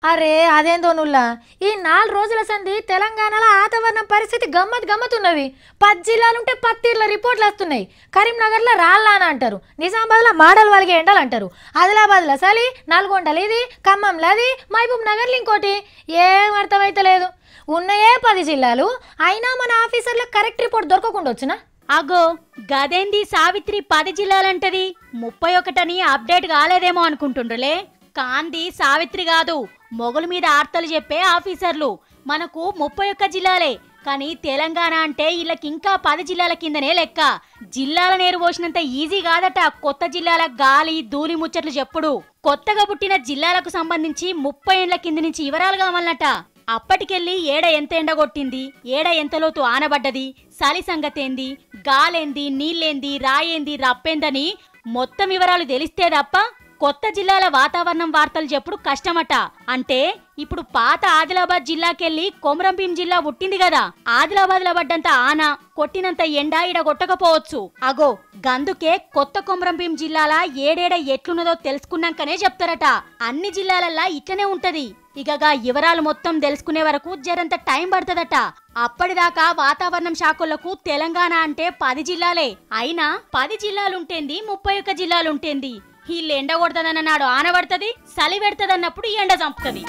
అరే అదేందో నుల్లా ఈ 4 రోజుల సంది తెలంగాణలో వాతావరణం పరిస్థితి గమ్మతున్నది. 10 జిల్లాలుంటే 10 తీర్ల రిపోర్ట్లు వస్తున్నాయి. కరీంనగర్లో రాళ్ళాన అంటారు, నిజామాబాద్లో మాడల్ వలిగే ఎండలు అంటారు, ఆదిలాబాద్లో చలి, నల్గొండలో ఇది, ఖమ్మంలో అది, మహబూబ్ నగర్లో ఇంకోటి. ఏం అర్థమైతలేదు. ఉన్నాయే 10 జిల్లాలు, అయినా మన ఆఫీసర్లకు కరెక్ట్ రిపోర్ట్ దొరకకుండా వచ్చినా. అగో గదేంది సావిత్రి 10 జిల్లాలంటది, 31 అని అప్డేట్ కాలేదేమో అనుకుంటుండ్రులే. కాంది సావిత్రి కాదు, మొగుల మీద ఆర్తలు చెప్పే ఆఫీసర్లు. మనకు 31 జిల్లాలే, కానీ తెలంగాణ అంటే వీళ్ళకింకా 10 జిల్లాల కిందనే లెక్క. జిల్లాల నేరు పోసినంత ఈజీ కాదట కొత్త జిల్లాల గాలి ధూళి ముచ్చట్లు చెప్పుడు. కొత్తగా పుట్టిన జిల్లాలకు సంబంధించి 30 ఏళ్ల కింది నుంచి వివరాలు కావాలన్నట. అప్పటికెళ్ళి ఏడ ఎంత ఎండగొట్టింది, ఏడ ఎంత లోతు ఆనబడ్డది, సలి సంగతేంది, గాలేంది, నీళ్ళేంది, రాయేంది, రప్పేందని మొత్తం వివరాలు తెలిస్తే తప్ప కొత్త జిల్లాల వాతావరణం వార్తలు చెప్పుడు కష్టమట. అంటే ఇప్పుడు పాత ఆదిలాబాద్ జిల్లాకెళ్ళి కొమరంభీం జిల్లా పుట్టింది కదా, ఆదిలాబాద్ లో పడ్డంత ఆన కొట్టినంత ఎండ ఇడ కొట్టకపోవచ్చు. అగో గందుకే కొత్త కొమరంభీం జిల్లాల ఏడేడ ఎట్లున్నదో తెలుసుకున్నాకనే చెప్తారట. అన్ని జిల్లాలల్లా ఇట్లనే ఉంటది. ఇకగా వివరాలు మొత్తం తెలుసుకునే వరకు జరంత టైం పడుతుందట. అప్పటిదాకా వాతావరణం శాఖలకు తెలంగాణ అంటే 10 జిల్లాలే. అయినా 10 జిల్లాలుంటేంది, 31 జిల్లాలుంటేంది. వీళ్ళు ఎండ కొడతదన్న నాడు ఆన పడుతుంది, చలి పెడతదన్నప్పుడు ఎండ చంపుతుంది.